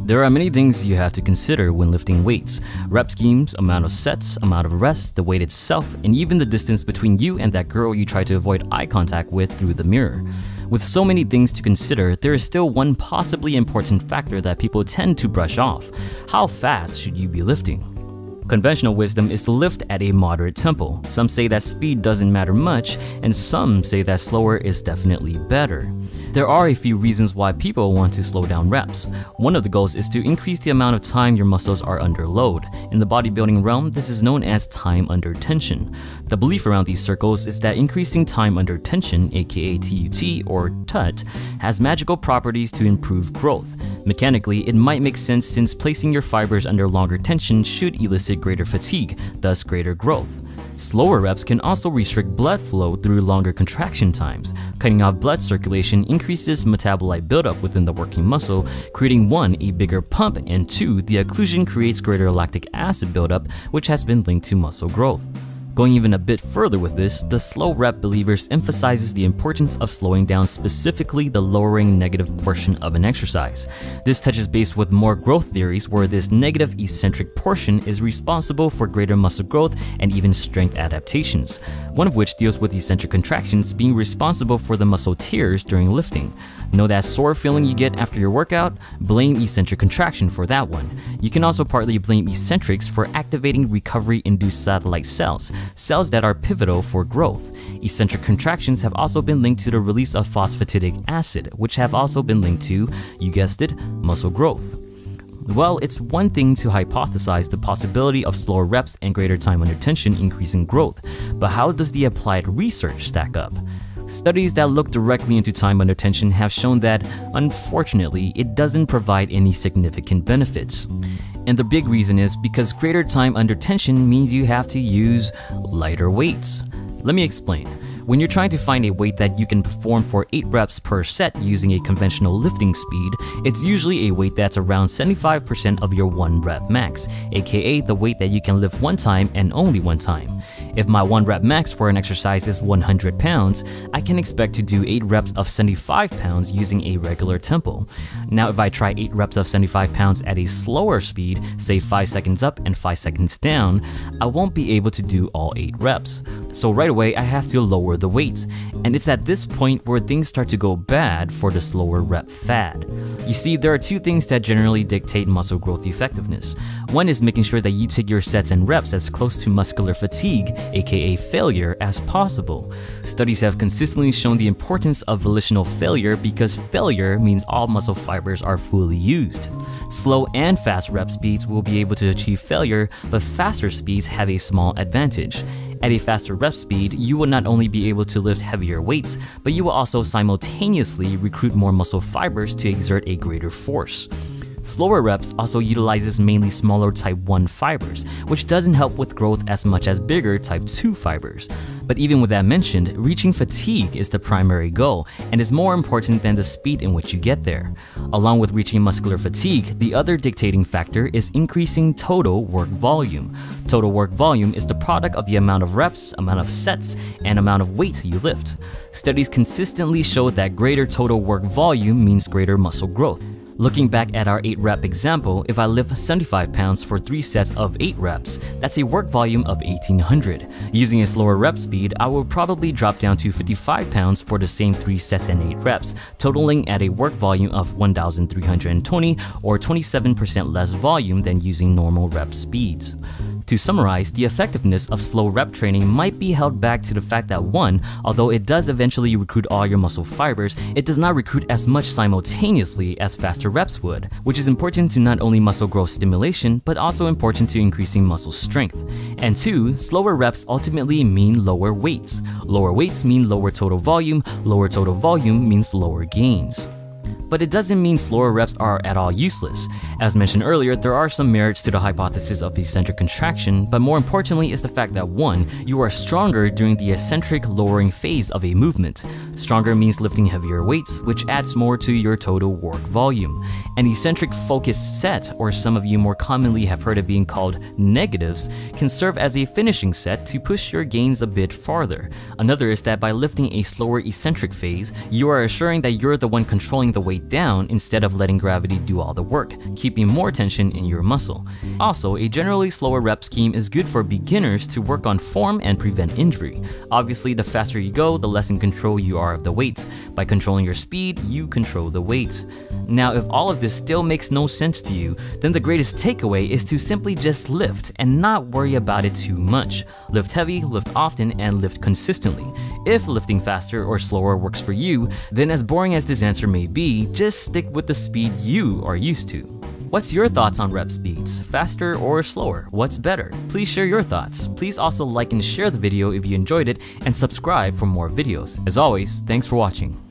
There are many things you have to consider when lifting weights: rep schemes, amount of sets, amount of rest, the weight itself, and even the distance between you and that girl you try to avoid eye contact with through the mirror. With so many things to consider, there is still one possibly important factor that people tend to brush off: how fast should you be lifting? Conventional wisdom is to lift at a moderate tempo. Some say that speed doesn't matter much, and some say that slower is definitely better. There are a few reasons why people want to slow down reps. One of the goals is to increase the amount of time your muscles are under load. In the bodybuilding realm, this is known as time under tension. The belief around these circles is that increasing time under tension, aka TUT or TUT, has magical properties to improve growth. Mechanically, it might make sense since placing your fibers under longer tension should elicit greater fatigue, thus greater growth. Slower reps can also restrict blood flow through longer contraction times. Cutting off blood circulation increases metabolite buildup within the working muscle, creating 1, a bigger pump, and 2, the occlusion creates greater lactic acid buildup, which has been linked to muscle growth. Going even a bit further with this, the slow rep believers emphasizes the importance of slowing down specifically the lowering negative portion of an exercise. This touches base with more growth theories where this negative eccentric portion is responsible for greater muscle growth and even strength adaptations, one of which deals with eccentric contractions being responsible for the muscle tears during lifting. Know that sore feeling you get after your workout? Blame eccentric contraction for that one. You can also partly blame eccentrics for activating recovery-induced satellite cells, cells that are pivotal for growth. Eccentric contractions have also been linked to the release of phosphatidic acid, which have also been linked to, you guessed it, muscle growth. Well, it's one thing to hypothesize the possibility of slower reps and greater time under tension increasing growth, but how does the applied research stack up? Studies that look directly into time under tension have shown that, unfortunately, it doesn't provide any significant benefits. And the big reason is because greater time under tension means you have to use lighter weights. Let me explain. When you're trying to find a weight that you can perform for 8 reps per set using a conventional lifting speed, it's usually a weight that's around 75% of your 1 rep max, aka the weight that you can lift one time and only one time. If my 1 rep max for an exercise is 100 pounds, I can expect to do 8 reps of 75 pounds using a regular tempo. Now if I try 8 reps of 75 pounds at a slower speed, say 5 seconds up and 5 seconds down, I won't be able to do all 8 reps. So right away I have to lower the weights, and it's at this point where things start to go bad for the slower rep fad. You see, there are 2 things that generally dictate muscle growth effectiveness. One is making sure that you take your sets and reps as close to muscular fatigue, aka failure, as possible. Studies have consistently shown the importance of volitional failure because failure means all muscle fibers are fully used. Slow and fast rep speeds will be able to achieve failure, but faster speeds have a small advantage. At a faster rep speed, you will not only be able to lift heavier weights, but you will also simultaneously recruit more muscle fibers to exert a greater force. Slower reps also utilizes mainly smaller type 1 fibers, which doesn't help with growth as much as bigger type 2 fibers. But even with that mentioned, reaching fatigue is the primary goal and is more important than the speed in which you get there. Along with reaching muscular fatigue, the other dictating factor is increasing total work volume. Total work volume is the product of the amount of reps, amount of sets, and amount of weight you lift. Studies consistently show that greater total work volume means greater muscle growth. Looking back at our 8 rep example, if I lift 75 pounds for 3 sets of 8 reps, that's a work volume of 1800. Using a slower rep speed, I will probably drop down to 55 pounds for the same 3 sets and 8 reps, totaling at a work volume of 1320 or 27% less volume than using normal rep speeds. To summarize, the effectiveness of slow rep training might be held back to the fact that 1, although it does eventually recruit all your muscle fibers, it does not recruit as much simultaneously as faster reps would, which is important to not only muscle growth stimulation, but also important to increasing muscle strength. And 2, slower reps ultimately mean lower weights. Lower weights mean lower total volume means lower gains. But it doesn't mean slower reps are at all useless. As mentioned earlier, there are some merits to the hypothesis of eccentric contraction, but more importantly is the fact that 1, you are stronger during the eccentric lowering phase of a movement. Stronger means lifting heavier weights, which adds more to your total work volume. An eccentric focused set, or some of you more commonly have heard it being called negatives, can serve as a finishing set to push your gains a bit farther. Another is that by lifting a slower eccentric phase, you are assuring that you're the one controlling the weight weight down instead of letting gravity do all the work, keeping more tension in your muscle. Also, a generally slower rep scheme is good for beginners to work on form and prevent injury. Obviously, the faster you go, the less in control you are of the weight. By controlling your speed, you control the weight. Now, if all of this still makes no sense to you, then the greatest takeaway is to simply just lift and not worry about it too much. Lift heavy, lift often, and lift consistently. If lifting faster or slower works for you, then as boring as this answer may be, just stick with the speed you are used to. What's your thoughts on rep speeds? Faster or slower? What's better? Please share your thoughts. Please also like and share the video if you enjoyed it, and subscribe for more videos. As always, thanks for watching.